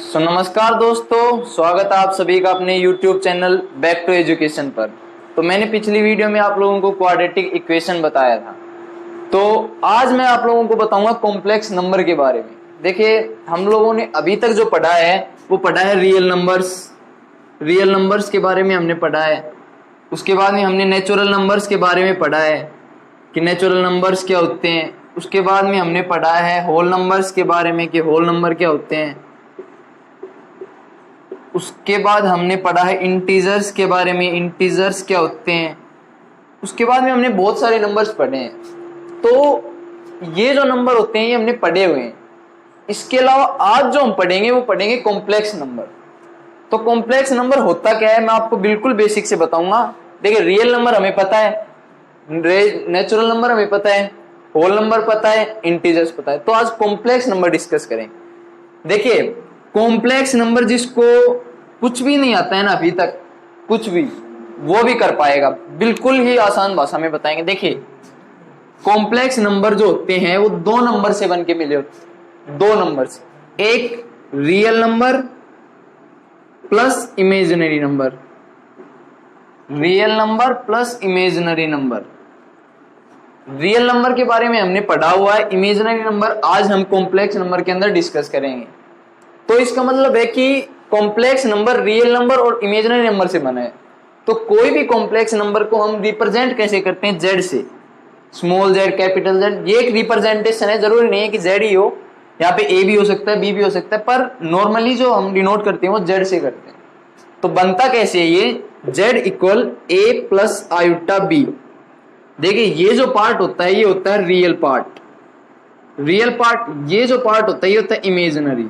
नमस्कार दोस्तों, स्वागत है आप सभी का अपने YouTube channel back to education पर। तो मैंने पिछली वीडियो में आप लोगों को क्वाड्रेटिक इक्वेशन बताया था, तो आज मैं आप लोगों को बताऊंगा कॉम्प्लेक्स नंबर के बारे में। देखिए, हम लोगों ने अभी तक जो पढ़ा है वो पढ़ा है रियल नंबर्स के बारे में हमने पढ़ा है। उसके बाद में हमने नेचुरल नंबर्स के बारे में पढ़ा है कि नेचुरल नंबर्स क्या होते हैं। उसके बाद में हमने पढ़ा है होल नंबर्स के बारे में कि होल नंबर क्या होते हैं। उसके बाद हमने पढ़ा है इंटीजर्स के बारे में, इंटीजर्स क्या होते हैं। उसके बाद में हमने बहुत सारे नंबर्स पढ़े हैं। तो ये जो नंबर होते हैं ये हमने पढ़े हुए हैं। इसके अलावा आज जो हम पढ़ेंगे वो पढ़ेंगे कॉम्प्लेक्स नंबर। तो कॉम्प्लेक्स नंबर होता क्या है मैं आपको बिल्कुल बेसिक से बताऊंगा। देखिए, रियल नंबर हमें पता है, नेचुरल नंबर हमें पता है, होल नंबर पता है, इंटीजर्स पता है। तो आज कॉम्प्लेक्स नंबर डिस्कस करें। देखिए, कॉम्प्लेक्स नंबर जिसको कुछ भी नहीं आता है ना अभी तक, कुछ भी, वो भी कर पाएगा। बिल्कुल ही आसान भाषा में बताएंगे। देखिए, कॉम्प्लेक्स नंबर जो होते हैं वो दो नंबर से बन के मिले होते हैं। दो नंबर से, एक real number plus imaginary number, real number plus imaginary number. Real number के बारे में हमने पढ़ा हुआ है, इमेजिनरी नंबर आज हम कॉम्प्लेक्स नंबर के अंदर डिस्कस करेंगे। तो इसका मतलब है कि कॉम्प्लेक्स नंबर रियल नंबर और इमेजिनरी नंबर से बना है। तो कोई भी कॉम्प्लेक्स नंबर को हम रिप्रेजेंट कैसे करते हैं? जेड से, स्मॉल जेड, कैपिटल जेड। ये एक रिप्रेजेंटेशन है, जरूरी नहीं है कि जेड ही हो, यहाँ पे ए भी हो सकता है, बी भी हो सकता है, पर नॉर्मली जो हम डिनोट करते हैं वो जेड से करते हैं। तो बनता कैसे है ये? जेड इक्वल ए प्लस आयुटा बी। देखिए, ये जो पार्ट होता है ये होता है रियल पार्ट, रियल पार्ट। ये जो पार्ट होता है ये होता है इमेजिनरी।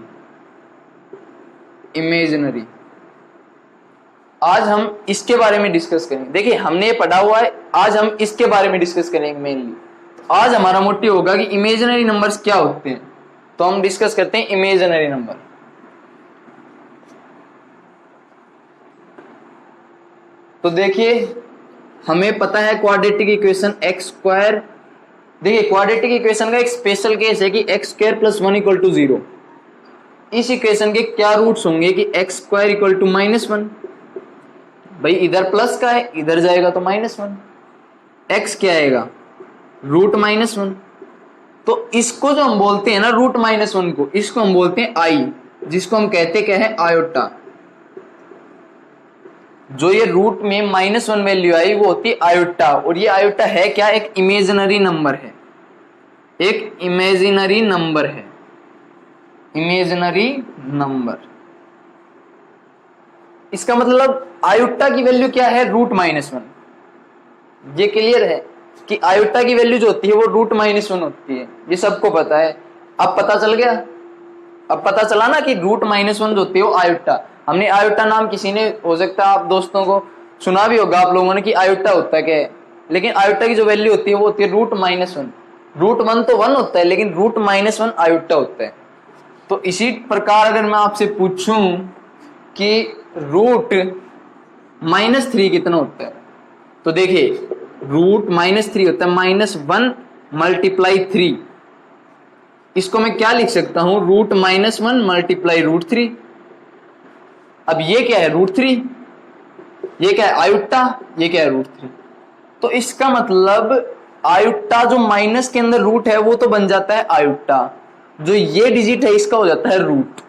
आज हम इसके बारे में डिस्कस करेंगे। देखिए, हमने ये पढ़ा हुआ है, आज हम इसके बारे में डिस्कस करेंगे मेनली। आज हमारा मोटिव होगा कि इमेजिनरी नंबर्स क्या होते हैं। तो हम डिस्कस करते हैं इमेजिनरी नंबर। तो देखिए, हमें पता है क्वाड्रेटिक इक्वेशन एक्स स्क्वायर। देखिए, क्वाड्रेटिक इक्वेशन का एक स्पेशल केस है कि X square plus 1 equal to 0। इस इक्वेशन के क्या रूट्स होंगे कि एक्स स्क्वायर इक्वल टू -1। भाई, इधर प्लस का है, इधर जाएगा तो -1। एक्स क्या आएगा? रूट -1। तो इसको जो हम बोलते हैं ना रूट -1 को, इसको हम बोलते हैं आई, जिसको हम कहते क्या है? आयोटा। जो ये रूट में -1 वैल्यू आई वो होती है आयोटा। और ये आयोटा है क्या? एक इमेजिनरी नंबर है, एक इमेजिनरी नंबर है, इमेजिनरी नंबर। इसका मतलब आयोटा की वैल्यू क्या है? रूट -1। ये क्लियर है कि आयोटा की वैल्यू जो होती है वो रूट -1 होती है, ये सबको पता है। अब पता चल गया, अब पता चला ना कि रूट -1 जो होती है वो आयोटा। हमने आयोटा नाम किसी ने, हो सकता है आप दोस्तों को सुना भी होगा आप लोगों ने कि आयोटा होता क्या है, लेकिन आयोटा की जो वैल्यू होती है वो होती है रूट -1। रूट 1 तो 1 होता है, लेकिन रूट -1 आयोटा होता है। तो इसी प्रकार अगर मैं आपसे पूछूं कि रूट -3 कितना होता है, तो देखिए, रूट -3 होता है -1 मल्टीप्लाई 3। इसको मैं क्या लिख सकता हूं? Root -1 multiply root 3। अब ये क्या है? रूट 3। ये क्या है? आयुटा। ये क्या है? रूट 3। तो इसका मतलब आयुटा जो माइनस के अंदर रूट है वो तो बन जाता है आयुटा, जो ये डिजिट है इसका हो जाता है रूट।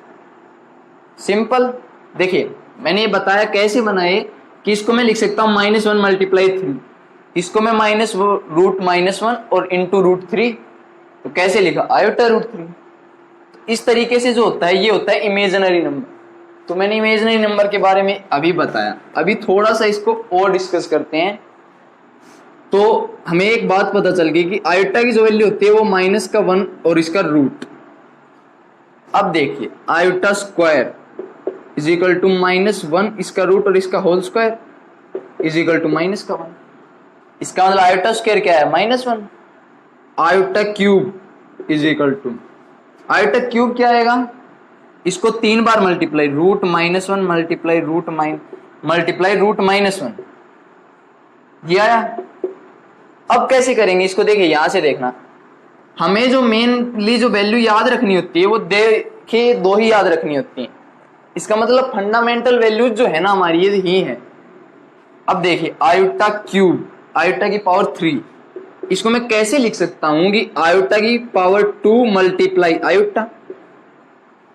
सिंपल। देखिए, मैंने ये बताया कैसे बनाए कि इसको मैं लिख सकता हूं -1 मल्टीप्लाई 3, इसको मैं माइनस रूट -1 और इंटू रूट 3। तो कैसे लिखा? Iota root 3। इस तरीके से जो होता है ये होता है इमेजिनरी नंबर। तो मैंने इमेजिनरी नंबर के बारे में अभी बताया। अभी थोड़ा सा इसको और डिस्कस करते हैं। तो हमें एक बात पता चल गई कि आयोटा की जो वैल्यू होती है वो -1 और इसका रूट। अब देखिए, iota square is equal to -1 इसका रूट और इसका whole square is equal to -1। इसका मतलब आयोटा स्क्वायर क्या है? -1। Iota cube is equal to, iota cube क्या आएगा? इसको 3 बार मल्टीप्लाई, रूट -1 मल्टीप्लाई रूट -1, ये आया। अब कैसे करेंगे इसको? देखिए, यहां से देखना, हमें जो मेनली जो वैल्यू याद रखनी होती है वो देखिए दो ही याद रखनी होती है। इसका मतलब फंडामेंटल वैल्यूज जो है ना हमारी ये ही है। अब देखिए आयोटा क्यूब, आयोटा की पावर 3, इसको मैं कैसे लिख सकता हूं कि आयोटा की पावर 2 मल्टीप्लाई आयोटा,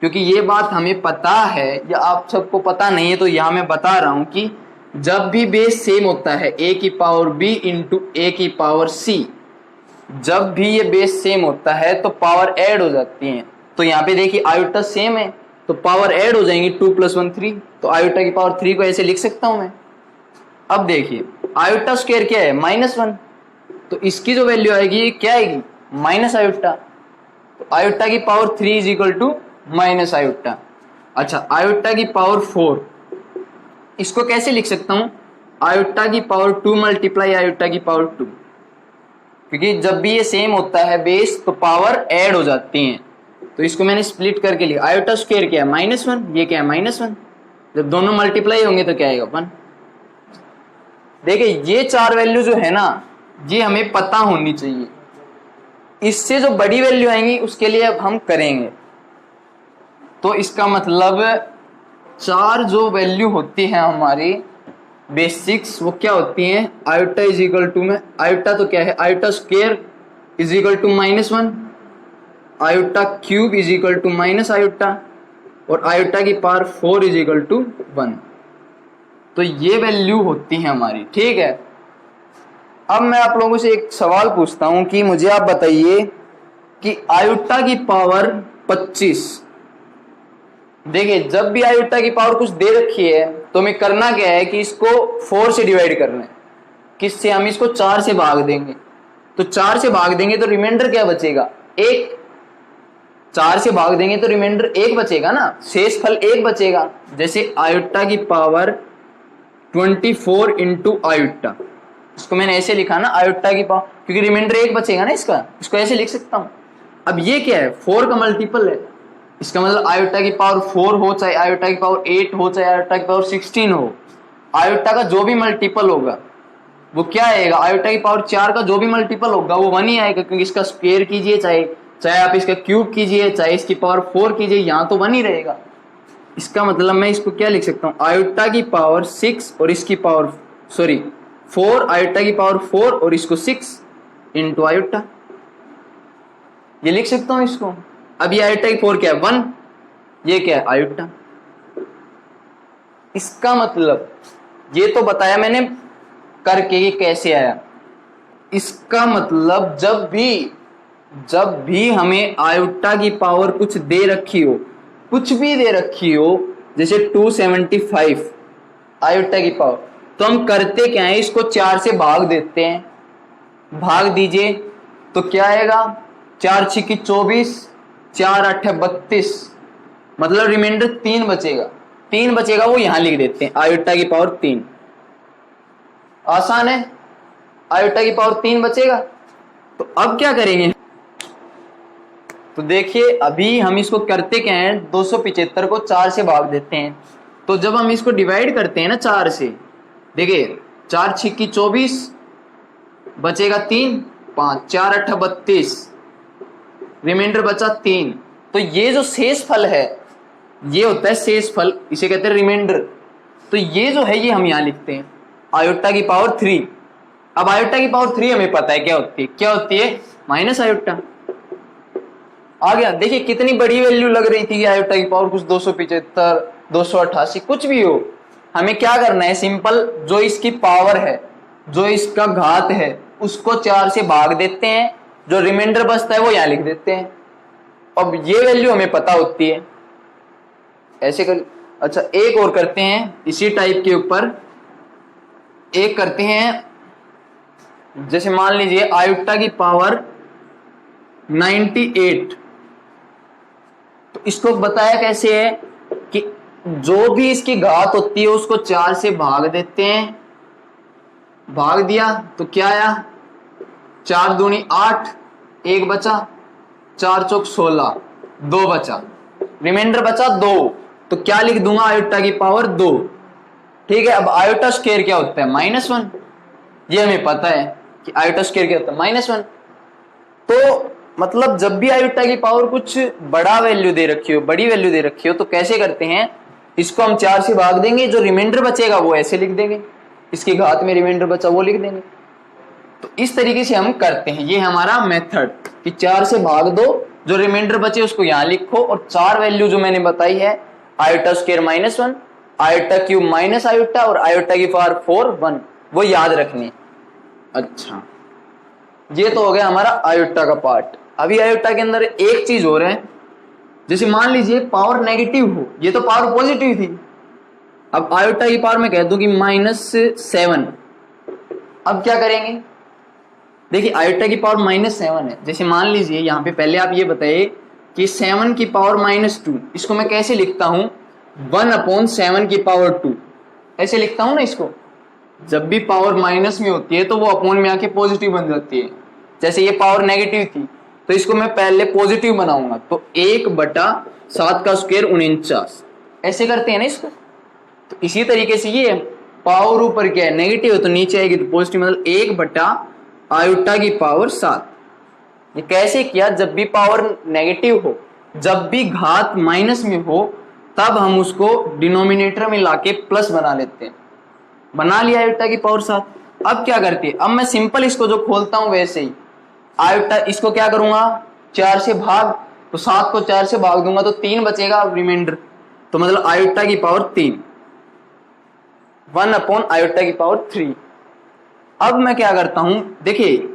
क्योंकि ये बात हमें पता है या आप सबको पता नहीं है तो यहां मैं बता रहा हूं कि जब भी बेस सेम होता है a की पावर b इंटू a की पावर c, जब भी ये बेस सेम होता है तो पावर ऐड हो जाती है। तो यहाँ पे देखिए आयोटा सेम है तो पावर ऐड हो जाएंगी, 2 + 1 3, तो आयोटा की पावर 3 को ऐसे लिख सकता हूं मैं। अब देखिए आयोटा स्क्वायर क्या है -1, तो इसकी जो वैल्यू आएगी क्या आएगी माइनस आयोटा, तो आयोटा की power 3 is equal to minus iota. अच्छा आयोटा की पावर 4, इसको कैसे लिख सकता हूं आयोटा की पावर 2 मल्टीप्लाई आयोटा की पावर 2, क्योंकि जब भी ये सेम होता है बेस तो पावर ऐड हो जाती हैं, तो इसको मैंने स्प्लिट करके लिखा। आयोटा स्क्वायर क्या है -1, ये क्या है -1, जब दोनों मल्टीप्लाई होंगे तो क्या आएगा 1। देखिए ये चार वैल्यू जो है ना ये हमें पता होनी चाहिए, इससे जो बड़ी वैल्यू आएंगी उसके लिए अब हम करेंगे। तो इसका मतलब चार जो वैल्यू होती है हमारी बेसिक्स वो क्या होती हैं, आयोटा इज इक्वल टू में, आयोटा तो क्या है iota square is equal to -1, iota cube is equal to minus iota, और आयोटा की पावर 4 इज इक्वल टू 1। तो ये वैल्यू होती है हमारी, ठीक है। अब मैं आप लोगों से एक सवाल पूछता हूं कि मुझे आप बताइए कि आयोटा की पावर 25, देखिए जब भी आयोटा की पावर कुछ दे रखी है तो हमें करना क्या है कि इसको 4 से डिवाइड करना है। किससे, हम इसको 4 से भाग देंगे, तो 4 से भाग देंगे तो रिमाइंडर क्या बचेगा 1, 4 से भाग देंगे तो रिमाइंडर 1 बचेगा ना, शेष फल 1 बचेगा। जैसे आयोटा की पावर 24 इंटू आयोटा, इसको मैंने ऐसे लिखा ना आयोटा की पावर, क्योंकि रिमाइंडर 1 बचेगा ना इसका, इसको ऐसे लिख सकता हूं। अब ये क्या है 4 का मल्टीपल है, इसका मतलब आयोटा की पावर 4 हो चाहे आयोटा की पावर 8 हो चाहे आयोटा की पावर 16 हो, आयोटा का जो भी मल्टीपल होगा वो क्या आएगा, आयोटा की पावर 4 का जो भी मल्टीपल होगा वो 1 ही आएगा, क्योंकि इसका स्क्वायर कीजिए चाहे चाहे आप इसका क्यूब कीजिए चाहे इसकी पावर 4 कीजिए, यहां तो 1 ही रहेगा। इसका मतलब मैं इसको क्या लिख सकता हूं, आयोटा की पावर 6 और इसकी पावर 4, आयोटा की पावर 4 और इसको 6 इंटू आयोटा, ये लिख सकता हूं इसको। अब ये आयोटा की 4 क्या है 1, ये क्या है आयोटा। इसका मतलब ये तो बताया मैंने करके ये कैसे आया। इसका मतलब जब भी हमें आयोटा की पावर कुछ दे रखी हो, कुछ भी दे रखी हो, जैसे 275 आयोटा की पावर, तो हम करते क्या है इसको 4 से भाग देते हैं, भाग दीजिए तो क्या आएगा 4 6 24, 4 8 32, मतलब रिमाइंडर 3 बचेगा, वो यहां लिख देते हैं आयोटा की पावर 3। आसान है, आयोटा की पावर 3 बचेगा। तो अब क्या करेंगे, तो देखिए अभी हम इसको करते क्या है 275 को 4 से भाग देते हैं, तो जब हम इसको डिवाइड करते हैं ना 4 से, देखिए 4 6 24 बचेगा 3 5, 4 8 32, रिमाइंडर बचा 3। तो ये जो शेष फल है ये होता है शेष फल, इसे कहते हैं रिमाइंडर। तो ये जो है ये हम यहां लिखते हैं आयोटा की पावर 3। अब आयोटा की पावर 3 हमें पता है क्या होती है माइनस आयोटा। आ गया, देखिए कितनी बड़ी वैल्यू लग रही थी आयोटा की पावर कुछ 275 288 कुछ भी हो, हमें क्या करना है सिंपल, जो इसकी पावर है जो इसका घात है उसको 4 से भाग देते हैं, जो रिमाइंडर बचता है वो यहां लिख देते हैं। अब ये वैल्यू हमें पता होती है, ऐसे कर। अच्छा एक और करते हैं इसी टाइप के ऊपर, एक करते हैं, जैसे मान लीजिए आयोटा की पावर 98, तो इसको बताया कैसे है कि जो भी इसकी घात होती है उसको 4 से भाग देते हैं, भाग दिया तो क्या आया 4 दूनी 8, 1 बचा, 4 चौक 16, 2 बचा, रिमाइंडर बचा 2, तो क्या लिख दूंगा आयोटा की पावर 2। ठीक है, अब आयोटा स्क्वायर क्या होता है -1, ये हमें पता है कि आयोटा स्क्वायर क्या होता है -1। तो मतलब जब भी आयोटा की पावर कुछ बड़ा वैल्यू दे रखी हो, बड़ी वैल्यू दे रखी हो, तो कैसे करते हैं इसको हम 4 से भाग देंगे, जो रिमाइंडर बचेगा वो ऐसे लिख देंगे, इसकी घात में रिमाइंडर बचा वो लिख देंगे। तो इस तरीके से हम करते हैं, ये हमारा मेथड कि 4 से भाग दो, जो रिमाइंडर बचे उसको यहां लिखो, और 4 वैल्यू जो मैंने बताई है iota square -1, iota cube minus iota और आयोटा की पावर 4 1, वो याद रखनी। अच्छा, ये तो हो गया हमारा आयोटा का पार्ट। अभी आयोटा के अंदर एक चीज हो रहा है, जैसे मान लीजिए पावर नेगेटिव हो, ये तो पावर पॉजिटिव थी, अब आयोटा की पावर में कह दूं कि -7, अब क्या करेंगे? देखिए आयोटा की पावर -7 है, जैसे मान लीजिए यहाँ पे पहले आप ये बताइए कि 7 की पावर -2, इसको मैं कैसे लिखता हूं? 1/7 की पावर 2, ऐसे लिखता हूं ना इसको। जब भी पावर माइनस में होती है तो वो अपॉन में आके पॉजिटिव बन जाती है। जैसे ये पावर नेगेटिव थी तो इसको मैं पहले पॉजिटिव बनाऊंगा, तो 1/7 का स्क्वायर 49, ऐसे करते हैं ना इसको। तो इसी तरीके से ये पावर ऊपर क्या है नेगेटिव है तो नीचे आएगी तो पॉजिटिव, मतलब 1/आयोटा की पावर 7। ये कैसे किया? जब भी पावर नेगेटिव हो, जब भी घात माइनस में हो, तब हम उसको डिनोमिनेटर में लाके प्लस बना लेते हैं। बना लिया आयोटा की पावर 7। अब क्या करती है? अब मैं सिंपल इसको जो खोलता हूं वैसे ही आयोटा, इसको क्या करूंगा? 4 से भाग, तो 7 को 4 से भाग दूंगा तो 3 बचेगा रिमाइंडर, तो मतलब आयोटा की पावर 3, 1/आयोटा की पावर 3। अब मैं क्या करता हूं, देखिए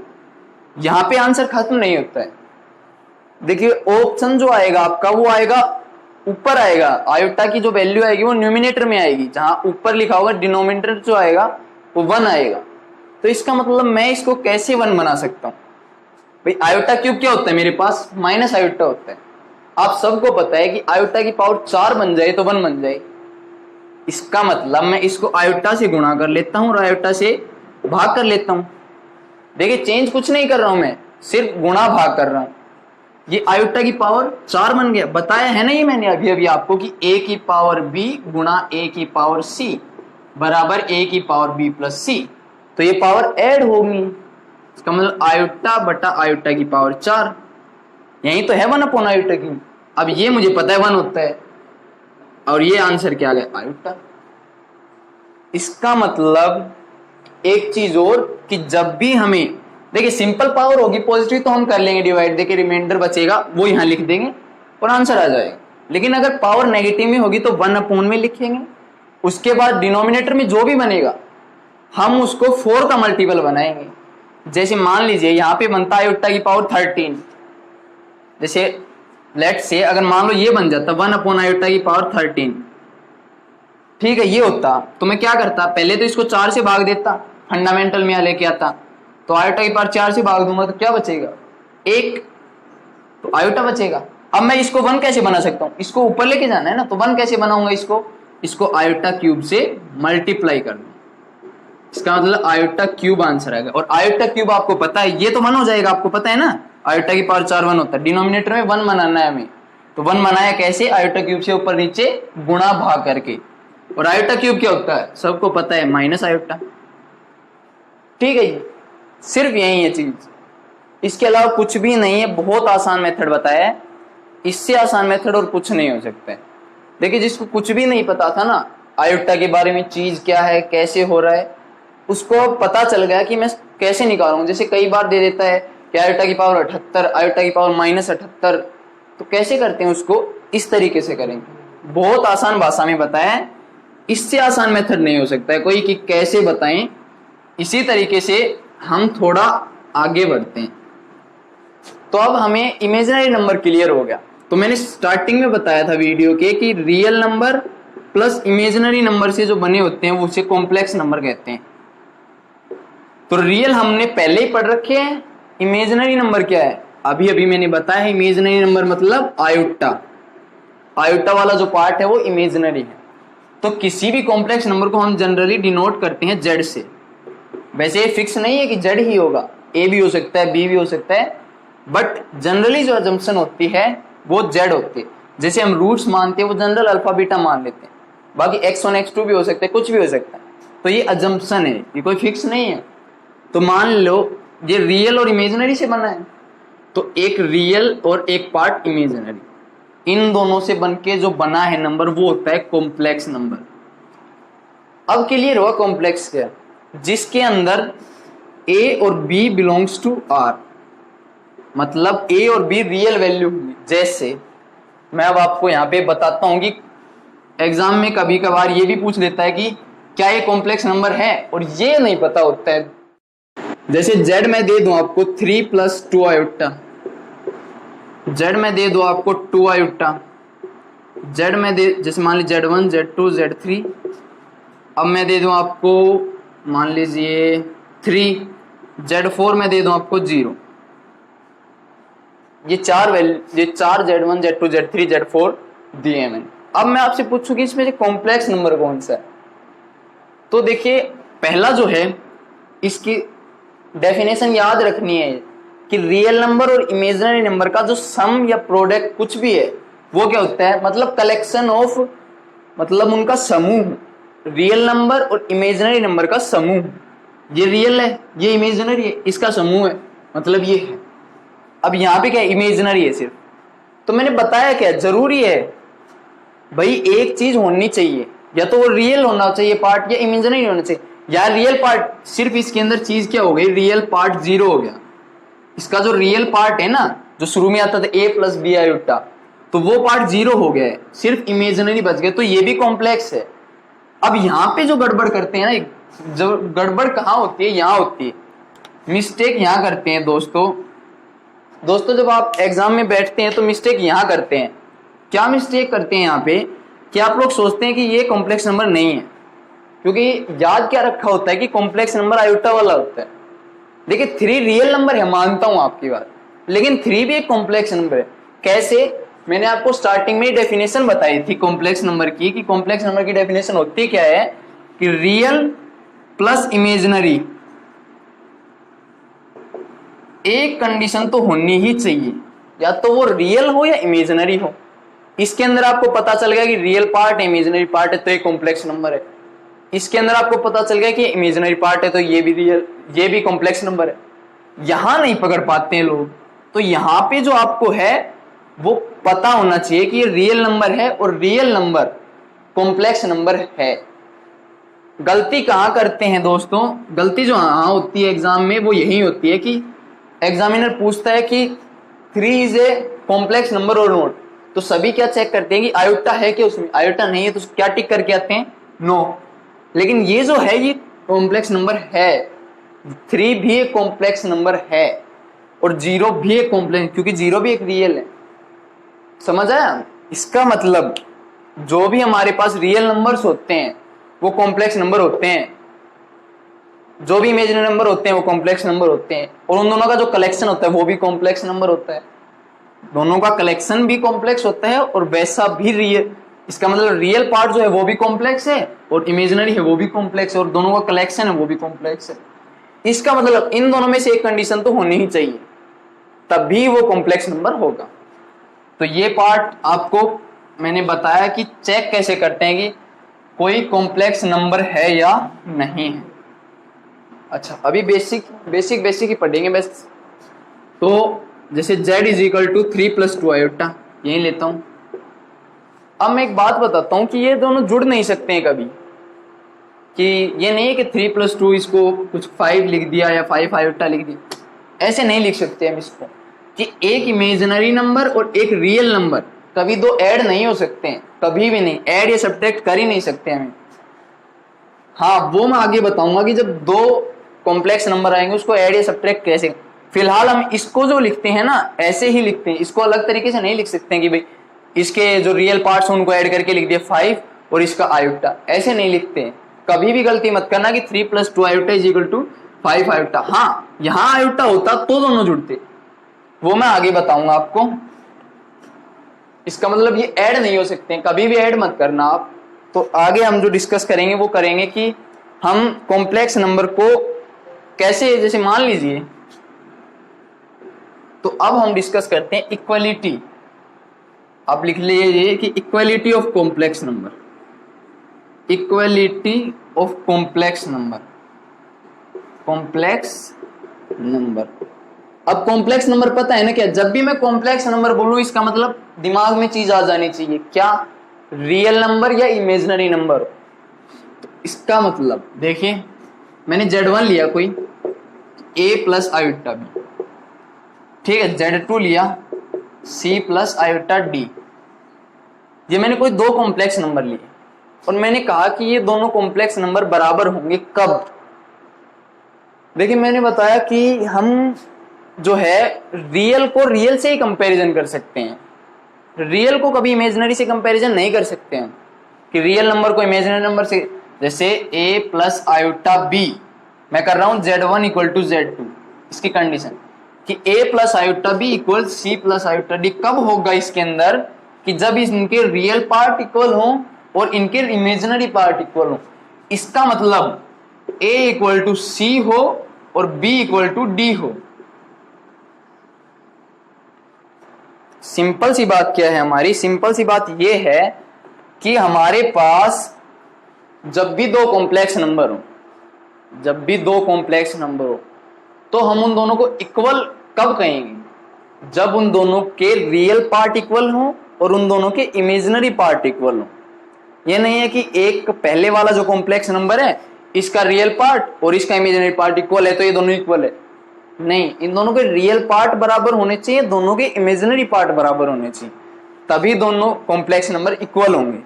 यहां पे आंसर खत्म नहीं होता है। देखिए ऑप्शन जो आएगा आपका वो आएगा ऊपर आएगा, आयोटा की जो वैल्यू आएगी वो न्यूमिनेटर में आएगी, जहां ऊपर लिखा होगा डिनोमिनेटर जो आएगा वो 1 आएगा। तो इसका मतलब मैं इसको कैसे 1 बना सकता हूं? भाई आयोटा क्यूब क्या होता है मेरे पास? माइनस आयोटा होता है। आप सबको पता है कि आयोटा की पावर 4 बन जाए तो 1 बन जाए। इसका मतलब मैं इसको आयोटा से गुणा कर लेता हूं और आयोटा से भाग कर लेता हूं। देखिए चेंज कुछ नहीं कर रहा हूं मैं, सिर्फ गुणा भाग कर रहा हूं। ये आयोटा की पावर 4 बन गया। बताया है ना ये मैंने अभी आपको कि a की पावर b गुणा a की पावर c बराबर a की पावर b प्लस c, तो ये पावर ऐड होगी। इसका मतलब आयोटा बटा आयोटा की पावर 4, यही तो है 1/आयोटा की। अब ये मुझे पता है 1 होता है, और ये आंसर क्या आ गया? आयोटा। इसका मतलब एक चीज और कि जब भी हमें, देखिए सिंपल पावर होगी पॉजिटिव तो हम कर लेंगे डिवाइड, देखिए रिमाइंडर बचेगा वो यहां लिख देंगे और आंसर आ जाएगा। लेकिन अगर पावर नेगेटिव में होगी तो 1/, में लिखेंगे। उसके बाद डिनोमिनेटर में जो भी बनेगा हम उसको 4 का मल्टीपल बनाएंगे। जैसे मान लीजिए यहाँ पे बनता है आयोटा की पावर 13, जैसे लेट से अगर मान लो ये बन जाता 1/आयोटा की पावर 13, ठीक है, ये होता तो मैं क्या करता? पहले तो इसको 4 से भाग देता, फंडामेंटल में लेके आता, तो आयोटा की पावर 4 से भाग दूंगा तो क्या बचेगा? 1, तो आयोटा बचेगा। अब मैं इसको 1 कैसे बना सकता हूं? इसको ऊपर लेके जाना है ना, तो 1 कैसे बनाऊंगा? इसको आयोटा क्यूब से मल्टीप्लाई कर दूं, इसका मतलब आयोटा क्यूब आंसर आएगा। और आयोटा क्यूब आपको पता है ये तो 1 हो जाएगा, आपको पता है ना आयोटा की पावर 4 1 होता है। डिनोमिनेटर में 1 बनाना है हमें, तो 1 बनाया कैसे? आयोटा क्यूब से ऊपर नीचे गुणा भाग करके। और आयोटा क्यूब क्या होता है? सबको पता है, माइनस आयोटा। ठीक है, ये सिर्फ यही है चीज, इसके अलावा कुछ भी नहीं है। बहुत आसान मेथड बताया है, इससे आसान मेथड और कुछ नहीं हो सकता है। देखिए जिसको कुछ भी नहीं पता था ना आयोटा के बारे में, चीज क्या है, कैसे हो रहा है, उसको पता चल गया कि मैं कैसे निकालूं। जैसे कई बार दे देता है कि आयोटा की पावर 78, आयोटा की पावर -78, तो कैसे करते हैं उसको? इस तरीके से करेंगे। बहुत आसान भाषा में बताया है, इससे आसान मेथड नहीं हो सकता है कोई कि कैसे बताएं। इसी तरीके से हम थोड़ा आगे बढ़ते हैं। तो अब हमें इमेजिनरी नंबर क्लियर हो गया। तो मैंने स्टार्टिंग में बताया था वीडियो के कि real number plus imaginary number से जो बने होते हैं वो उसे कॉम्प्लेक्स नंबर कहते हैं। तो रियल हमने पहले ही पढ़ रखे हैं, इमेजिनरी नंबर क्या है अभी अभी मैंने बताया है। इमेजिनरी नंबर मतलब आयोटा, आयोटा वाला जो पार्ट है वो इमेजिनरी है। तो किसी भी कॉम्प्लेक्स नंबर को हम जनरली डिनोट करते हैं जेड से। वैसे ये फिक्स नहीं है कि जेड ही होगा, ए भी हो सकता है, बी भी हो सकता है, बट जनरली जो अजम्पशन होती है वो जेड होती है। जैसे हम रूट्स मानते हैं वो जनरल अल्फा बीटा मान लेते हैं, बाकी x1 x2 भी हो सकता है, कुछ भी हो सकता है। तो ये अजम्पशन है, ये कोई फिक्स नहीं है। तो मान लो ये रियल और इमेजिनरी से बना है, तो एक रियल और एक पार्ट इमेजिनरी। इन दोनों से बनके जो बना है नंबर वो होता है कॉम्प्लेक्स नंबर। अब क्लियर हुआ कॉम्प्लेक्स क्या, जिसके अंदर ए और बी बिलोंग्स टू आर, मतलब ए और बी रियल वैल्यू होंगी। जैसे मैं अब आपको यहाँ पे बताता हूं कि एग्जाम में कभी कभार ये भी पूछ लेता है कि क्या ये कॉम्प्लेक्स नंबर है, और ये नहीं पता होता है। जैसे z में दे दूं आपको 3 + 2 आयोटा, z में दे दो आपको 2 आयोटा, z में दे जैसे मान लीजिए z1 z2 z3, अब मैं दे दूं आपको मान लीजिए 3, z4 में दे दूं आपको 0। ये चार z1 z2 z3 z4 दिए मैंने। अब मैं आपसे पूछूं कि इसमें से कॉम्प्लेक्स नंबर कौन सा है, तो देखिए पहला जो है इसकी डेफिनेशन याद रखनी है कि रियल नंबर और इमेजिनरी नंबर का जो सम या प्रोडक्ट कुछ भी है वो क्या होता है, मतलब कलेक्शन ऑफ, मतलब उनका समूह। रियल नंबर और इमेजिनरी नंबर का समूह, ये रियल है ये इमेजिनरी है, इसका समूह है, मतलब ये है। अब यहाँ पे क्या इमेजिनरी है सिर्फ, तो मैंने बताया क्या जरूरी है भाई एक चीज होनी चाहिए, या तो वो रियल होना चाहिए पार्ट या इमेजिनरी होना चाहिए। यार रियल पार्ट सिर्फ इसके अंदर चीज क्या हो गई, रियल पार्ट 0 हो गया। इसका जो रियल पार्ट है ना, जो शुरू में आता था a + b आयोटा, तो वो पार्ट 0 हो गया है, सिर्फ इमेजिनरी बच गया, तो ये भी कॉम्प्लेक्स है। अब यहाँ पे जो गड़बड़ करते हैं ना, जो गड़बड़ कहाँ होती है, यहाँ होती है, मिस्टेक यहाँ करते हैं दोस्तों जब आप एग्जाम में बैठते हैं तो मिस्टेक यहाँ करते हैं। क्या मिस्टेक करते हैं यहाँ पे कि आप लोग सोचते हैं कि ये कॉम्प्लेक्स नंबर नहीं है, क्योंकि याद क्या रखा होता है कि कॉम्प्लेक्स नंबर आयोटा वाला होता है। देखिए 3 रियल नंबर है, मानता हूं आपकी बात, लेकिन 3 भी एक कॉम्प्लेक्स नंबर है। कैसे, मैंने आपको स्टार्टिंग में डेफिनेशन बताई थी कॉम्प्लेक्स नंबर की, कि कॉम्प्लेक्स नंबर की डेफिनेशन होती क्या है कि रियल प्लस इमेजिनरी, एक कंडीशन तो होनी ही चाहिए, या तो वो रियल हो या इमेजिनरी हो। इसके अंदर आपको पता चल गया कि रियल पार्ट इमेजिनरी पार्ट है तो एक कॉम्प्लेक्स नंबर है। इसके अंदर आपको पता चल गया कि इमेजिनरी पार्ट है तो ये भी रियल, ये भी कॉम्प्लेक्स नंबर है। यहां नहीं पकड़ पाते हैं लोग, तो यहां पे जो आपको है वो पता होना चाहिए कि ये रियल नंबर है और रियल नंबर कॉम्प्लेक्स नंबर है। गलती कहां करते हैं दोस्तों, गलती जो होती है एग्जाम में वो यही होती है कि एग्जामिनर पूछता है कि 3 इज ए कॉम्प्लेक्स नंबर और नोट, तो सभी क्या चेक करते हैं कि आयोटा है कि उसमें, आयोटा नहीं है तो क्या टिक करके आते हैं, नो। लेकिन ये जो है ये कॉम्प्लेक्स नंबर है, 3 भी एक कॉम्प्लेक्स नंबर है और 0 भी एक कॉम्प्लेक्स, क्योंकि 0 भी एक रियल है। समझ आया? इसका मतलब जो भी हमारे पास रियल नंबर्स होते हैं वो कॉम्प्लेक्स नंबर होते हैं, जो भी इमेजिनरी नंबर होते हैं वो कॉम्प्लेक्स नंबर होते हैं, और उन दोनों का जो कलेक्शन होता है वो भी कॉम्प्लेक्स नंबर होता है। दोनों का कलेक्शन भी कॉम्प्लेक्स होता है और वैसा भी रियल, इसका मतलब रियल पार्ट जो है वो भी कॉम्प्लेक्स है और इमेजिनरी है वो भी कॉम्प्लेक्स है और दोनों का कलेक्शन है वो भी कॉम्प्लेक्स है। इसका मतलब इन दोनों में से एक कंडीशन तो होनी ही चाहिए, तभी वो कॉम्प्लेक्स नंबर होगा। तो ये पार्ट आपको मैंने बताया कि चेक कैसे करते हैं कि कोई कॉम्प्लेक्स नंबर है या नहीं है। अच्छा अभी बेसिक ही पढ़ेंगे बस। तो जैसे z = 3 + 2 आयोटा, यही लेता हूं। अब मैं एक बात बताता हूं कि ये दोनों जुड़ नहीं सकते हैं कभी, कि ये नहीं है कि 3 + 2 इसको कुछ 5 लिख दिया या 5 आयोटा लिख दिया, ऐसे नहीं लिख सकते हम इसको, कि एक इमेजिनरी नंबर और एक रियल नंबर कभी दो ऐड नहीं हो सकते हैं, कभी भी नहीं, ऐड या सब्ट्रैक्ट कर ही नहीं सकते हमें। हाँ वो मैं आगे बताऊंगा कि जब 2 कॉम्प्लेक्स नंबर आएंगे उसको ऐड या सब्ट्रैक्ट कैसे। फिलहाल हम इसको जो लिखते हैं ना ऐसे ही लिखते हैं, इसको अलग तरीके से नहीं लिख सकते हैं कि भाई इसके जो रियल पार्ट्स हैं उनको ऐड करके लिख दिया 5 और इसका आयोटा, ऐसे नहीं लिखते हैं। कभी भी गलती मत करना कि 3 + 2 आयोटा = 5 आयोटा। हाँ यहां आयोटा होता तो दोनों जुड़ते, वो मैं आगे बताऊंगा आपको। इसका मतलब ये ऐड नहीं हो सकते हैं, कभी भी ऐड मत करना आप। तो आगे हम जो डिस्कस करेंगे वो करेंगे कि हम कॉम्प्लेक्स नंबर को कैसे, जैसे मान लीजिए, तो अब हम डिस्कस करते हैं इक्वलिटी। आप लिख लीजिए कि equality of complex number, equality of complex number, complex number. अब कॉम्प्लेक्स नंबर पता है ना क्या, जब भी मैं कॉम्प्लेक्स नंबर बोलूं इसका मतलब दिमाग में चीज आ जानी चाहिए, क्या, रियल नंबर या इमेजिनरी नंबर। तो इसका मतलब देखिए, मैंने Z1 लिया कोई a प्लस आयोटा b, ठीक है, Z2 लिया c प्लस आयोटा d, ये मैंने कोई दो कॉम्प्लेक्स नंबर लिए और मैंने कहा कि ये दोनों कॉम्प्लेक्स नंबर बराबर होंगे कब। देखिए मैंने बताया कि हम जो है रियल को रियल से ही कंपैरिजन कर सकते हैं, रियल को कभी इमेजिनरी से कंपैरिजन नहीं कर सकते हैं कि रियल नंबर को इमेजिनरी नंबर से। जैसे a प्लस आयोटा b मैं कर रहा हूं Z1 इक्वल टू Z2, इसकी कंडीशन कि a plus iota b equal c plus iota d कब होगा इसके अंदर, कि जब इनके रियल पार्ट इक्वल हो और इनके इमेजिनरी पार्ट इक्वल हो। इसका मतलब a इक्वल टू c हो और b इक्वल टू d हो। सिंपल सी बात क्या है हमारी, सिंपल सी बात यह है कि हमारे पास जब भी दो कॉम्प्लेक्स नंबर हो, जब भी दो कॉम्प्लेक्स नंबर हो तो हम उन दोनों को इक्वल कब कहेंगे, जब उन दोनों के रियल पार्ट इक्वल हो और उन दोनों के इमेजिनरी पार्ट इक्वल हो। यह नहीं है कि एक पहले वाला जो कॉम्प्लेक्स नंबर है इसका रियल पार्ट और इसका इमेजिनरी पार्ट इक्वल है तो ये दोनों इक्वल है, नहीं, इन दोनों के रियल पार्ट बराबर होने चाहिए, दोनों के इमेजिनरी पार्ट बराबर होने चाहिए, तभी दोनों कॉम्प्लेक्स नंबर इक्वल होंगे।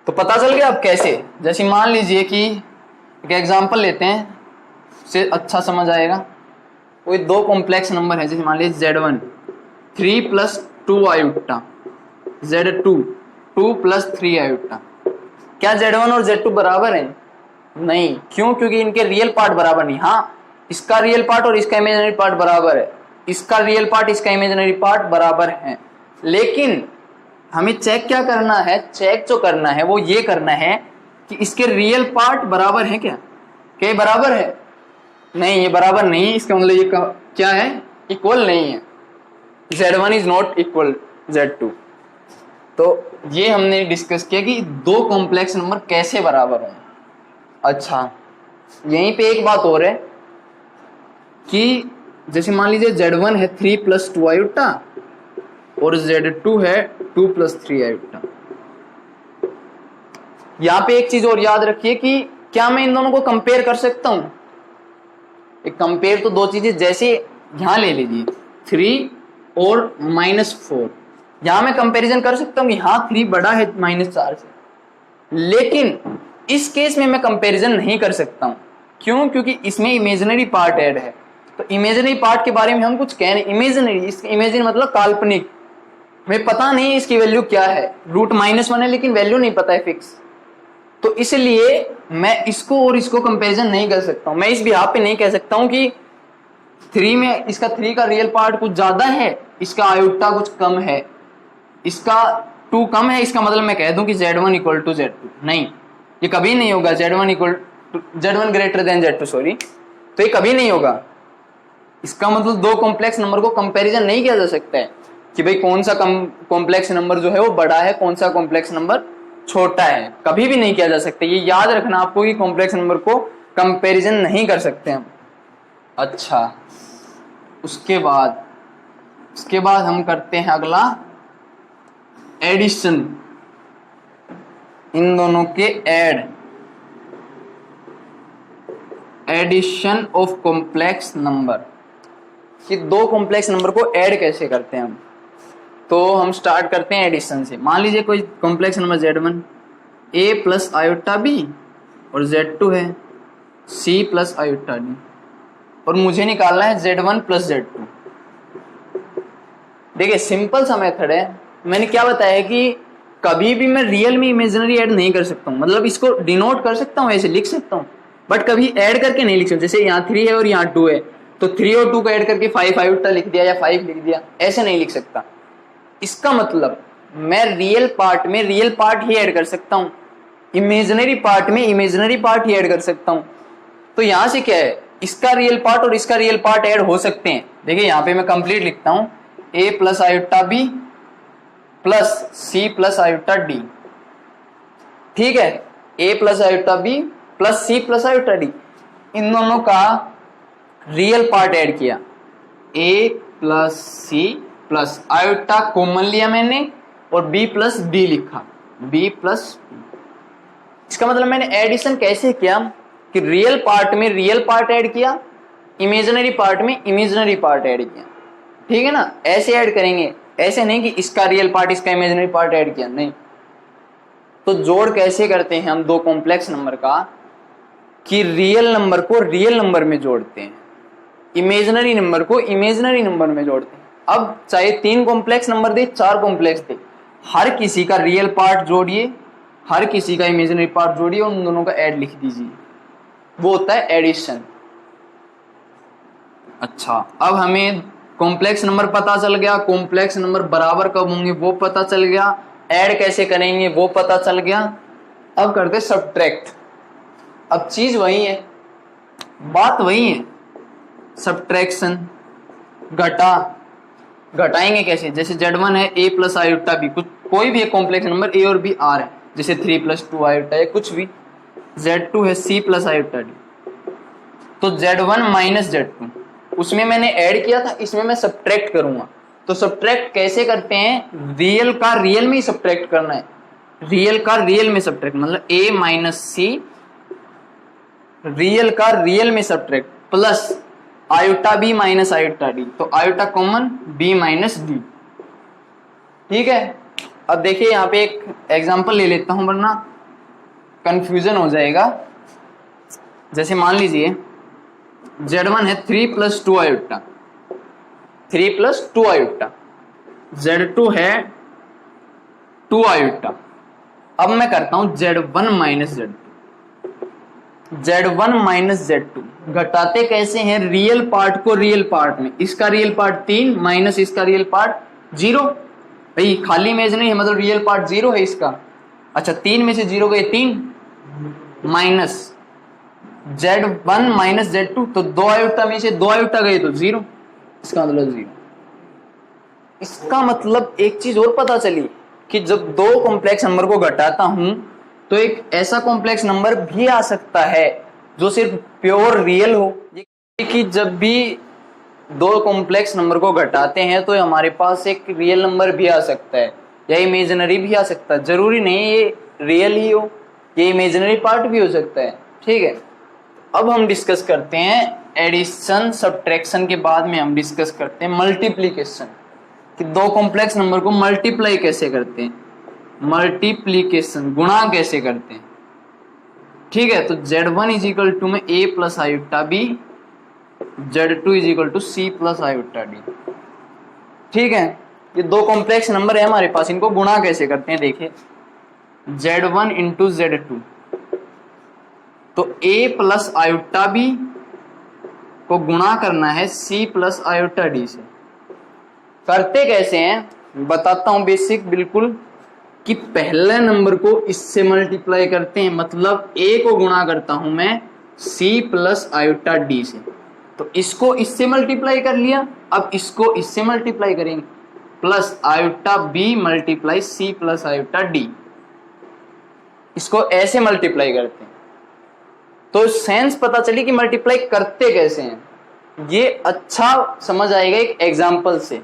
तो पता चल गया अब कैसे। जैसे मान लीजिए कि एक एग्जांपल लेते हैं, उससे अच्छा समझ आएगा। कोई दो कॉम्प्लेक्स नंबर है, जैसे मान लीजिए Z1 3 plus 2 iota, Z2 2 plus 3 iota. क्या Z1 और Z2 बराबर हैं? नहीं, क्यों? क्योंकि इनके रियल पार्ट बराबर नहीं। हाँ, इसका रियल पार्ट और इसका इमेजिनरी पार्ट बराबर है, इसका रियल पार्ट इसका इमेजिनरी पार्ट बराबर है, लेकिन हमें चेक क्या करना है, चेक जो करना है वो ये करना है कि इसके रियल पार्ट बराबर है क्या, क्या बराबर है? नहीं, ये बराबर नहीं है, इसका मतलब ये क्या है, इक्वल नहीं है। Z1 is not equal Z2। तो ये हमने डिस्कस किया कि दो कॉम्प्लेक्स नंबर कैसे बराबर हों। अच्छा, यहीं पे एक बात और है कि जैसे मान लीजिए Z1 है 3 प्लस 2 आयोटा और Z2 है 2 प्लस 3 आयोटा। यहां पे एक चीज और याद रखिए कि क्या मैं इन दोनों को कंपेयर कर सकता हूं? एक कंपेयर तो दो चीजें, जैसे यहां ले लीजिए 3 और -4, यहां मैं कंपैरिजन कर सकता हूं कि हाँ 3 बड़ा है -4 से, लेकिन इस केस में मैं कंपैरिजन नहीं कर सकता हूं। क्यों? क्योंकि इसमें इमेजिनरी पार्ट ऐड है। तो इमेजिनरी पार्ट के बारे में हम कुछ कह रहे हैं, इमेजिनरी, इसके इमेजिनरी मतलब काल्पनिक, हमें पता नहीं इसकी वैल्यू क्या है, √-1 है लेकिन वैल्यू नहीं पता है फिक्स। तो इसलिए मैं इसको और इसको कंपैरिजन नहीं कर सकता हूं। मैं इस बिहाफ पे नहीं कह सकता हूं कि 3 में इसका 3 का रियल पार्ट कुछ ज्यादा है, इसका आयोटा कुछ कम है, इसका 2 कम है, इसका मतलब मैं कह दूं कि Z1 इक्वल टू Z2। नहीं, ये कभी नहीं होगा। Z1 greater than Z2, sorry, तो ये कभी नहीं होगा। इसका मतलब दो कॉम्प्लेक्स नंबर को कंपैरिजन नहीं किया जा सकता है कि भाई कौन सा कॉम्प्लेक्स नंबर जो है वो बड़ा है, कौन सा कॉम्प्लेक्स नंबर छोटा है, कभी भी नहीं किया जा सकता। ये याद रखना आपको कि कॉम्प्लेक्स नंबर को कंपैरिजन नहीं कर सकते हम। अच्छा, उसके बाद हम करते हैं अगला एडिशन, इन दोनों के एडिशन ऑफ कॉम्प्लेक्स नंबर, कि दो कॉम्प्लेक्स नंबर को ऐड कैसे करते हैं हम। तो हम स्टार्ट करते हैं एडिशन से। मान लीजिए कोई complex number Z1 a plus iota b और Z2 है c प्लस आयोटा d, और मुझे निकालना है Z1 प्लस Z2। देखिए सिंपल सा मेथड है। मैंने क्या बताया कि कभी भी मैं रियल में इमेजिनरी ऐड नहीं कर सकता हूँ, मतलब इसको डिनोट कर सकता हूँ, ऐसे लिख सकता हूँ, बट कभी ऐड करके नहीं लिख सकता। जैसे यहाँ 3 है और यहाँ 2 है, तो 3 और 2 को ऐड करके 5 आयोटा लिख दिया या 5 लिख दिया, ऐसे नहीं लिख सकता। इसका मतलब मैं रियल पार्ट में रियल पार्ट ही ऐड कर सकता हूं, इमेजिनरी पार्ट में इमेजिनरी पार्ट ही ऐड कर सकता हूं। तो यहां से क्या है, इसका रियल पार्ट और इसका रियल पार्ट ऐड हो सकते हैं। देखिए यहां पे मैं कंप्लीट लिखता हूं, a plus iota b plus c plus iota d, ठीक है, a plus iota b plus c plus iota d, इन दोनों का रियल पार्ट ऐड किया A plus C plus iota common लिया मैंने और बी प्लस डी लिखा, बी प्लस। इसका मतलब मैंने एडिशन कैसे किया कि रियल पार्ट में रियल पार्ट ऐड किया, इमेजिनरी पार्ट में इमेजिनरी पार्ट ऐड किया, ठीक है ना। ऐसे ऐड करेंगे, ऐसे नहीं कि इसका रियल पार्ट इसका इमेजिनरी पार्ट ऐड किया, नहीं। तो जोड़ कैसे करते हैं हम दो कॉम्प्लेक्स नंबर का, कि रियल नंबर को रियल नंबर में जोड़ते हैं, इमेजिनरी नंबर को इमेजिनरी नंबर में जोड़ते हैं। अब चाहे 3 कॉम्प्लेक्स नंबर दे, 4 कॉम्प्लेक्स दे, हर किसी का रियल पार्ट जोड़िए, हर किसी का इमेजिनरी पार्ट जोड़िए और उन दोनों का ऐड लिख दीजिए, वो होता है एडिशन। अच्छा, अब हमें कॉम्प्लेक्स नंबर पता चल गया, कॉम्प्लेक्स नंबर बराबर कब होंगे वो पता चल गया, ऐड कैसे करेंगे वो पता चल गया। अब करते सब्ट्रैक्ट। अब चीज वही है, बात वही है, सब्ट्रैक्शन। घटाएंगे कैसे, जैसे Z1 है a प्लस आयोटा बी, कुछ कोई भी एक कॉम्प्लेक्स नंबर a और b r है, जैसे 3 प्लस 2 आयोटा है कुछ भी, Z2 है c प्लस आयोटा डी, तो Z1 माइनस Z2 उसमें मैंने ऐड किया था, इसमें मैं सब्ट्रैक्ट करूंगा। तो सब्ट्रैक्ट कैसे करते हैं, रियल का रियल में ही सब्ट्रैक्ट करना है, रियल का रियल में सब्ट्रैक्ट, मतलब a माइनस सी, रियल का रियल में subtract, plus iota B minus iota D, तो iota common b minus D, ठीक है। अब देखिए यहाँ पे एक एग्जांपल ले लेता हूं वरना कंफ्यूजन हो जाएगा। जैसे मान लीजिए Z1 है 3 plus 2 iota, 3 plus 2 iota, Z2 है 2 आयोटा। अब मैं करता हूं Z1 minus Z2, Z1 minus Z2 घटाते कैसे हैं, रियल पार्ट को रियल पार्ट में, इसका रियल पार्ट 3 माइनस इसका रियल पार्ट 0, भाई खाली इमेज नहीं है, मतलब रियल पार्ट 0 है इसका। अच्छा, 3 में से 0 गए 3, माइनस Z1 माइनस Z2, तो 2 आयोटा में से 2 आयोटा गए तो 0, इसका मतलब 0। इसका मतलब एक चीज और पता चली कि जब दो कॉम्प्लेक्स नंबर को घटाता हूं तो एक ऐसा कॉम्प्लेक्स नंबर भी आ सकता है जो सिर्फ प्योर रियल हो, कि जब भी दो कॉम्प्लेक्स नंबर को घटाते हैं तो हमारे पास एक रियल नंबर भी आ सकता है या इमेजिनरी भी आ सकता है, जरूरी नहीं ये रियल ही हो, ये इमेजिनरी पार्ट भी हो सकता है, ठीक है। अब हम डिस्कस करते हैं एडिशन सब्ट्रैक्शन के बाद में हम डिस्कस करते हैं मल्टीप्लीकेशन, कि दो कॉम्प्लेक्स नंबर को मल्टीप्लाई कैसे करते हैं, मल्टीप्लीकेशन गुणा कैसे करते हैं, ठीक है। तो Z1 इज इक्वल टू में a plus iota B, Z2 is equal to C plus iota D, ठीक है। ये दो कॉम्प्लेक्स नंबर है हमारे पास, इनको गुणा कैसे करते हैं, देखिए Z1 इंटू Z2, तो a प्लस आयोटा बी को गुणा करना है c प्लस आयोटा डी से। करते कैसे हैं बताता हूं, बेसिक बिल्कुल, कि पहले नंबर को इससे मल्टीप्लाई करते हैं, मतलब a को गुणा करता हूं मैं c प्लस आयोटा डी से, तो इसको इससे मल्टीप्लाई कर लिया, अब इसको इससे मल्टीप्लाई करेंगे, plus iota b multiply c plus iota D, इसको ऐसे मल्टीप्लाई करते हैं। तो सेंस पता चली कि मल्टीप्लाई करते कैसे हैं, ये अच्छा समझ आएगा एक एग्जांपल से।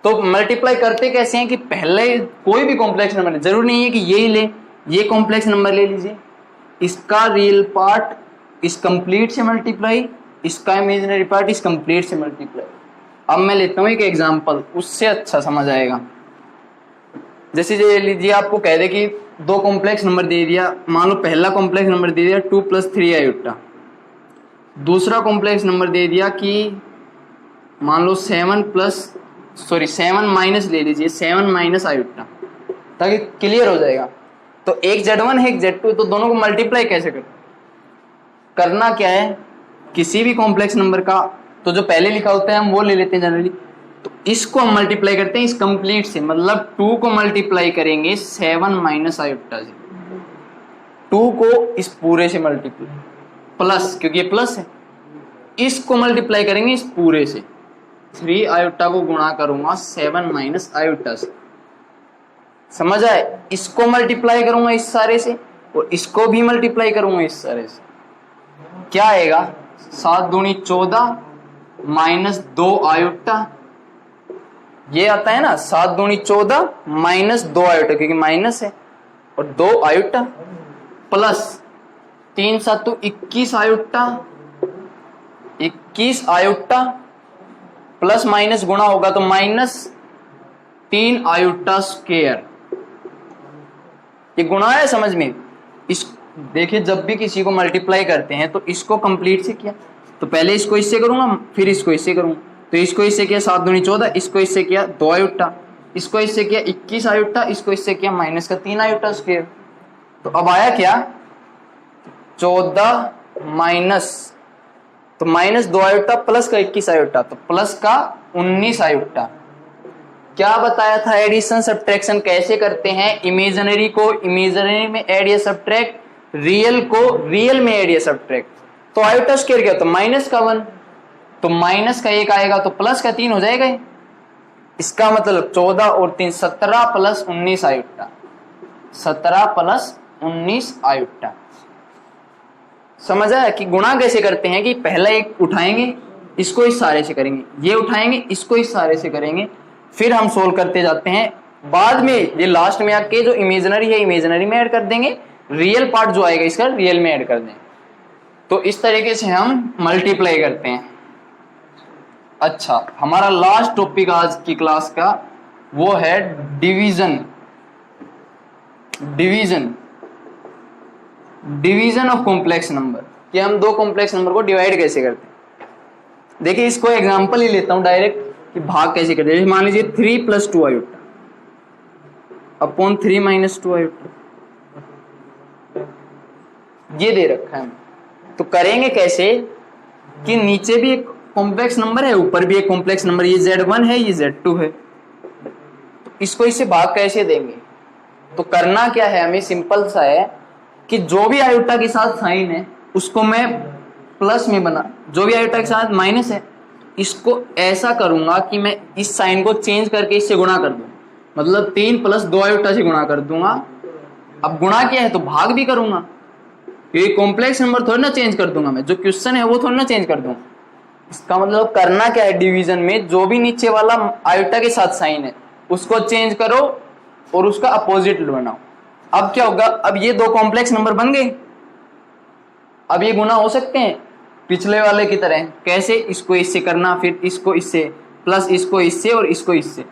तो मल्टीप्लाई करते कैसे हैं कि पहले कोई भी कॉम्प्लेक्स नंबर, जरूरी नहीं है कि यही ले, ये कॉम्प्लेक्स नंबर ले लीजिए, इसका रियल पार्ट इस कंप्लीट से मल्टीप्लाई, इसका इमेजिनरी पार्ट इस कंप्लीट से मल्टीप्लाई। अब मैं लेता हूं एक एग्जांपल, उससे अच्छा समझ आएगा। जैसे ये लीजिए, आपको कह दे कि दो कॉम्प्लेक्स नंबर दे दिया, मान लो पहला कॉम्प्लेक्स नंबर दे दिया 2 प्लस 3 आयोटा, दूसरा कॉम्प्लेक्स नंबर दे दिया कि मान लो 7 माइनस ले लीजिए, 7 माइनस आयोटा, ताकि क्लियर हो जाएगा। तो एक Z1 है एक Z2, तो दोनों को मल्टीप्लाई कैसे करना क्या है, किसी भी कॉम्प्लेक्स नंबर का तो जो पहले लिखा होता है हम वो ले लेते हैं जनरली, तो इसको हम मल्टीप्लाई करते हैं इस कंप्लीट से, मतलब 2 को मल्टीप्लाई करेंगे 7 माइनस आयोटा से, 2 को इस पूरे से मल्टीप्लाई, प्लस क्योंकि ये प्लस है, इसको मल्टीप्लाई करेंगे इस पूरे से, 3 आयोटा को गुणा करूंगा 7 माइनस आयोटा से, समझ आए। इसको मल्टीप्लाई करूंगा इस सारे से और इसको भी मल्टीप्लाई करूंगा इस सारे से, क्या आएगा 7 दूनी 14 माइनस 2 आयोटा, ये आता है ना 7 दूनी 14 माइनस 2 आयोटा क्योंकि माइनस है, और 2 iota plus 3 7 21 iota, 21 iota plus minus गुणा होगा तो माइनस 3 आयोटा स्क्वायर। ये गुणा है समझ में। इस देखिए जब भी किसी को मल्टीप्लाई करते हैं तो इसको कंप्लीट से किया, तो पहले इसको इससे करूंगा फिर इसको इससे करूंगा, तो इसको इससे किया 7 दूनी 14, इसको इससे किया 2 आयोटा, इसको इससे किया 21 आयोटा, इसको इससे किया माइनस का 3 आयोटा स्क्वायर। तो अब आया क्या 14 माइनस, तो माइनस 2 आयोटा प्लस का 21 आयोटा, तो प्लस का 19 आयोटा। क्या बताया था एडिशन सब्ट्रैक्शन कैसे करते हैं, इमेजिनरी को इमेजिनरी में ऐड या सब्ट्रैक्ट, रियल को रियल में ऐड या सब्ट्रैक्ट। तो आयोटा स्क्वायर क्या होता है माइनस का 1, तो माइनस का 1 आएगा तो प्लस का 3 हो जाएगा। इसका मतलब 14 और 3 17 प्लस 19 आयोटा, 17 प्लस 19 आयोटा। समझ आया कि गुणा कैसे करते हैं कि पहला एक उठाएंगे इसको इस सारे से करेंगे, ये उठाएंगे इसको इस सारे से करेंगे, फिर हम सोल्व करते जाते हैं। बाद में ये लास्ट में आके जो इमेजिनरी है इमेजिनरी में ऐड कर देंगे, रियल पार्ट जो आएगा इसका रियल में ऐड कर देंगे। तो इस तरीके से हम मल्टीप्लाई करते हैं। अच्छा, हमारा लास्ट टॉपिक आज की क्लास का वो है division. Division of complex number, कि हम दो कॉम्प्लेक्स नंबर को डिवाइड कैसे करते हैं। देखिए इसको एग्जांपल ही लेता हूं डायरेक्ट कि भाग कैसे करते हैं। मान लीजिए 3 plus 2 iota upon 3 minus 2 iota, ये दे रखा है। तो करेंगे कैसे कि नीचे भी एक कॉम्प्लेक्स नंबर है ऊपर भी एक कॉम्प्लेक्स नंबर, ये Z1 है ये Z2 है, तो इसको इससे भाग कैसे देंगे। तो करना क्या है हमें, सिंपल सा है कि जो भी आयोटा के साथ साइन है उसको मैं प्लस में बना, जो भी आयोटा के साथ माइनस है इसको ऐसा करूंगा कि मैं इस साइन को चेंज करके इससे गुणा कर दूं, मतलब 3 प्लस 2 आयोटा से गुणा कर दूंगा। अब गुणा क्या है तो भाग भी करूंगा, ये कॉम्प्लेक्स नंबर थोड़ी ना चेंज कर दूंगा मैं, जो क्वेश्चन है वो थोड़ी ना चेंज कर दूंगा। इसका मतलब करना क्या है, डिवीजन में जो भी नीचे वाला आयोटा के साथ साइन है उसको चेंज करो और उसका अपोजिट बनाओ। अब क्या होगा, अब ये दो कॉम्प्लेक्स नंबर बन गए, अब ये गुना हो सकते हैं पिछले वाले की तरह। कैसे, इसको इससे करना फिर इसको इससे प्लस इसको इससे और इसको इससे।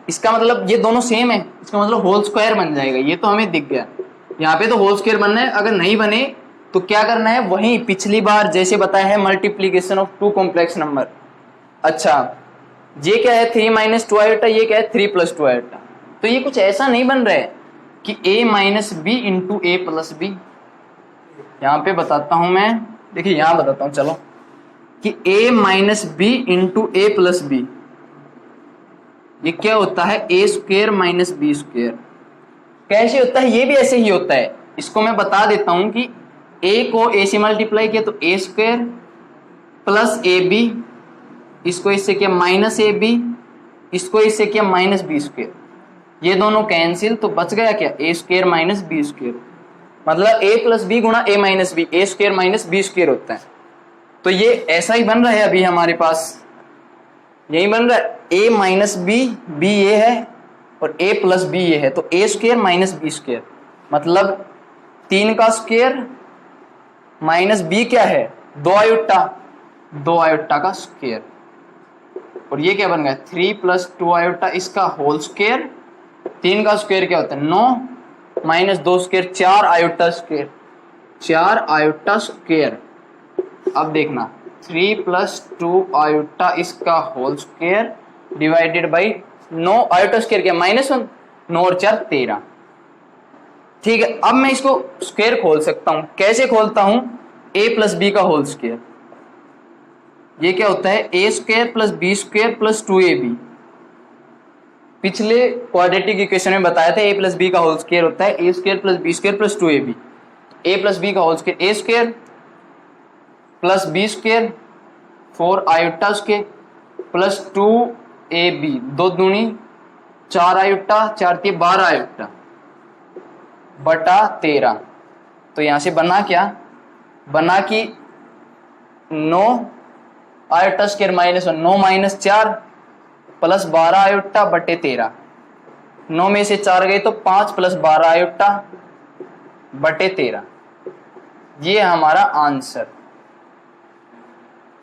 इसका मतलब ये दोनों सेम है, इसका मतलब होल स्क्वायर बन जाएगा। ये तो हमें दिख गया, यहाँ पे तो होल स्क्वायर बनना है। अगर नहीं बने तो क्या करना है, वहीं पिछली बार जैसे बताया है multiplication of two complex number. अच्छा, ये क्या है 3 माइनस 2 आयोटा, ये क्या है 3 प्लस 2 आयोटा। तो ये कुछ ऐसा नहीं बन रहा है कि a minus B into A plus B. यहाँ पे बताता हूं मैं, देखिए यहां बताता हूं चलो, कि a minus B into A plus B, ये क्या होता है A square minus B square. कैसे होता है, ये भी ऐसे ही होता है। इसको मैं बता देता हूं कि a को a से मल्टीप्लाई किया तो a square plus A B, इसको इससे किया माइनस ए बी, इसको इससे किया माइनस बी स्क्वायर। ये दोनों कैंसिल, तो बच गया क्या A square minus B square, मतलब a प्लस बी गुणा a minus B, A square minus B square होता है। तो ये ऐसा ही बन रहा है, अभी हमारे पास यही बन रहा है, a माइनस बी, बी ये है और a प्लस बी ये है, तो a square minus B square मतलब 3 का स्क्वायर माइनस b क्या है 2 आयोटा, 2 आयोटा का स्क्वायर। और ये क्या बन गया 3 प्लस 2 आयोटा, इसका होल स्क्वायर। 3 का स्क्वायर क्या होता है 9 minus 2 square 4 iota square, 4 iota square. अब देखना 3 प्लस 2 आयोटा इसका whole square divided by 9 iota square क्या -1, 9 और 4 13। ठीक है, अब मैं इसको स्क्वायर खोल सकता हूं। कैसे खोलता हूं, a प्लस बी का होल स्क्वायर, ये क्या होता है a square plus B square plus 2ab। पिछले क्वाड्रेटिक इक्वेशन में बताया था a प्लस बी का होल स्क्वायर होता है a square plus B square plus 2ab। a plus B का whole square a square plus B square 4 iota square plus 2ab, 2 दूनी 4 iota, 4 3 12 iota बटा 13। तो यहां से बना क्या, बना कि 9 iota square minus 1, 9 minus 4 plus 12 iota बटे 13, 9 में से 4 गए तो 5 प्लस 12 आयोटा बटे 13, ये हमारा आंसर।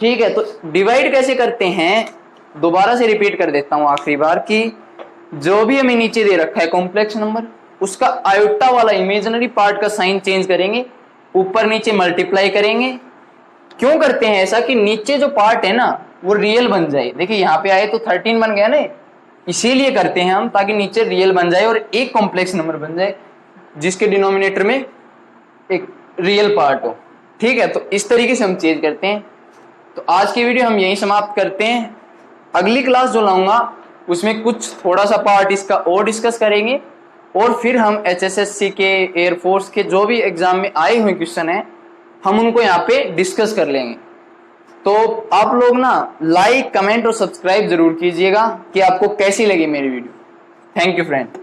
ठीक है, तो डिवाइड कैसे करते हैं, दोबारा से रिपीट कर देता हूं आखिरी बार कि जो भी हमें नीचे दे रखा है कॉम्प्लेक्स नंबर, उसका आयोटा वाला इमेजिनरी पार्ट का साइन चेंज करेंगे, ऊपर नीचे मल्टीप्लाई करेंगे। क्यों करते हैं ऐसा कि नीचे जो पार्ट है ना वो रियल बन जाए। देखिए यहाँ पे आए तो 13 बन गया ना, इसीलिए करते हैं हम, ताकि नीचे रियल बन जाए और एक कॉम्प्लेक्स नंबर बन जाए जिसके डिनोमिनेटर में एक रियल पार्ट हो। ठीक है, तो इस तरीके से हम चेंज करते हैं। तो आज की वीडियो हम यहीं समाप्त करते हैं। अगली क्लास जो लाऊंगा उसमें कुछ थोड़ा सा पार्ट इसका और डिस्कस करेंगे, और फिर हम HSSC के, एयरफोर्स के जो भी एग्जाम में आए हुए क्वेश्चन हैं हम उनको यहाँ पे डिस्कस कर लेंगे। तो आप लोग ना लाइक, कमेंट और सब्सक्राइब जरूर कीजिएगा कि आपको कैसी लगी मेरी वीडियो। Thank you friend.